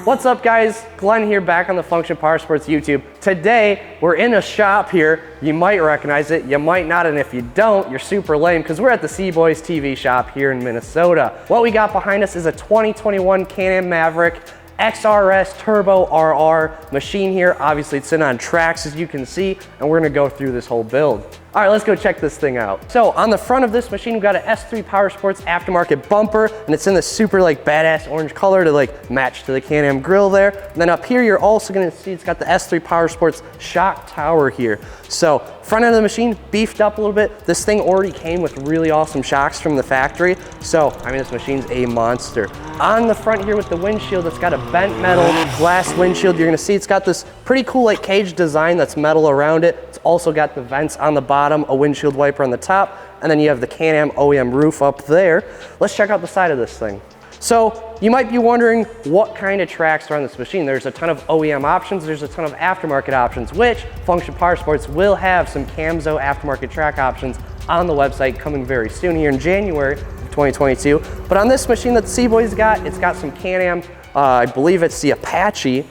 What's up guys, Glenn here back on the Function Powersports YouTube. Today, we're in a shop here. You might recognize it, you might not, and if you don't, you're super lame because we're at the CboysTV shop here in Minnesota. What we got behind us is a 2021 Can-Am Maverick XRS Turbo RR machine here. Obviously it's sitting on tracks as you can see, and we're gonna go through this whole build. All right, let's go check this thing out. So on the front of this machine, we've got an S3 Powersports aftermarket bumper, and it's in this super badass orange color to match to the Can-Am grill there. And then up here, you're also gonna see it's got the S3 Powersports shock tower here. So front end of the machine beefed up a little bit. This thing already came with really awesome shocks from the factory. So, I mean, this machine's a monster. On the front here with the windshield, it's got a bent metal glass windshield. You're gonna see it's got this pretty cool cage design that's metal around it. It's also got the vents on the bottom, a windshield wiper on the top, and then you have the Can-Am OEM roof up there. Let's check out the side of this thing. So you might be wondering what kind of tracks are on this machine. There's a ton of OEM options, there's a ton of aftermarket options, which Function Powersports will have some Camzo aftermarket track options on the website coming very soon here in January of 2022. But on this machine that Cboys got, it's got some Can-Am, I believe it's the Apache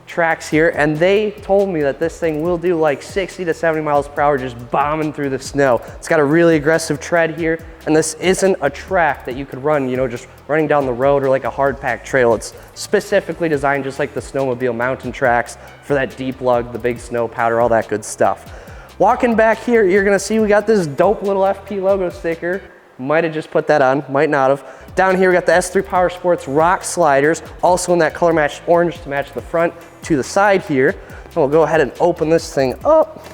tracks here, and they told me that this thing will do 60 to 70 miles per hour just bombing through the snow. It's got a really aggressive tread here, and this isn't a track that you could run, just running down the road or a hard packed trail. It's specifically designed just like the snowmobile mountain tracks for that deep lug, the big snow powder, all that good stuff. Walking back here, you're gonna see we got this dope little FP logo sticker. Might have just put that on, might not have. Down here we got the S3 Powersports rock sliders, also in that color matched orange to match the front to the side here. And we'll go ahead and open this thing up.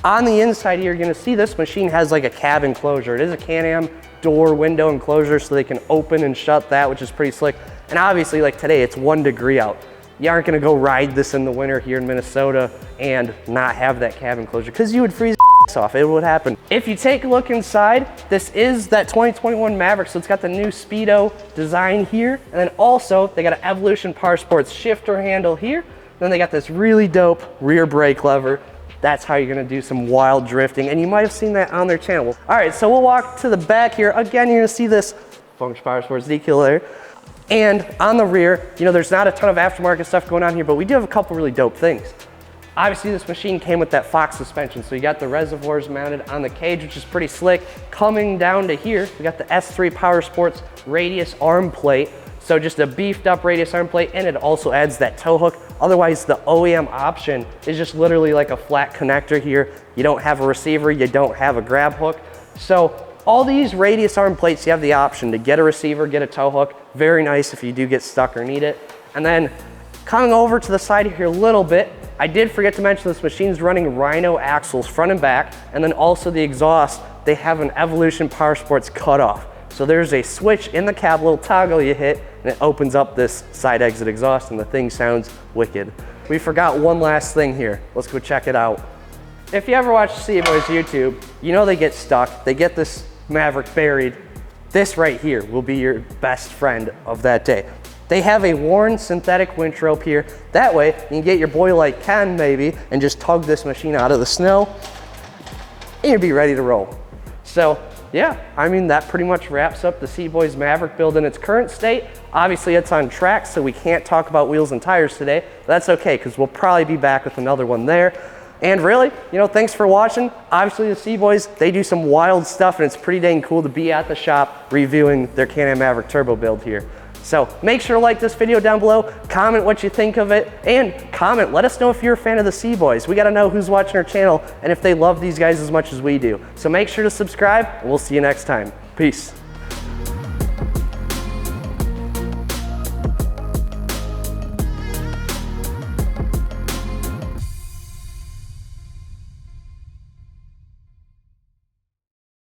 On the inside here, you're gonna see this machine has a cab enclosure. It is a Can-Am door window enclosure, so they can open and shut that, which is pretty slick. And obviously today, it's 1 degree out. You aren't gonna go ride this in the winter here in Minnesota and not have that cab enclosure because you would freeze off. It would happen. If you take a look inside, this is that 2021 Maverick, so it's got the new Speedo design here, and then also they got an Evolution Powersports shifter handle here. Then they got this really dope rear brake lever. That's how you're gonna do some wild drifting, and you might have seen that on their channel. All right, so we'll walk to the back here. Again, you're gonna see this Function Powersports decal there. And on the rear, there's not a ton of aftermarket stuff going on here, but we do have a couple really dope things. Obviously, this machine came with that Fox suspension, so you got the reservoirs mounted on the cage, which is pretty slick. Coming down to here, we got the S3 Powersports radius arm plate. So just a beefed up radius arm plate, and it also adds that tow hook. Otherwise, the OEM option is just literally a flat connector here. You don't have a receiver, you don't have a grab hook. So all these radius arm plates, you have the option to get a receiver, get a tow hook. Very nice if you do get stuck or need it. And then coming over to the side here a little bit, I did forget to mention this machine's running Rhino axles front and back, and then also the exhaust, they have an Evolution Powersports cutoff. So there's a switch in the cab, little toggle you hit, and it opens up this side exit exhaust, and the thing sounds wicked. We forgot one last thing here. Let's go check it out. If you ever watch Cboys YouTube, they get stuck, they get this Maverick buried. This right here will be your best friend of that day. They have a worn synthetic winch rope here. That way, you can get your boy Ken maybe and just tug this machine out of the snow and you'll be ready to roll. So yeah, I mean, that pretty much wraps up the Cboys Maverick build in its current state. Obviously it's on track, so we can't talk about wheels and tires today. But that's okay, because we'll probably be back with another one there. And really, thanks for watching. Obviously the Cboys, they do some wild stuff, and it's pretty dang cool to be at the shop reviewing their Can-Am Maverick Turbo build here. So make sure to like this video down below, comment what you think of it, and comment, let us know if you're a fan of the Cboys. We gotta know who's watching our channel and if they love these guys as much as we do. So make sure to subscribe, and we'll see you next time. Peace.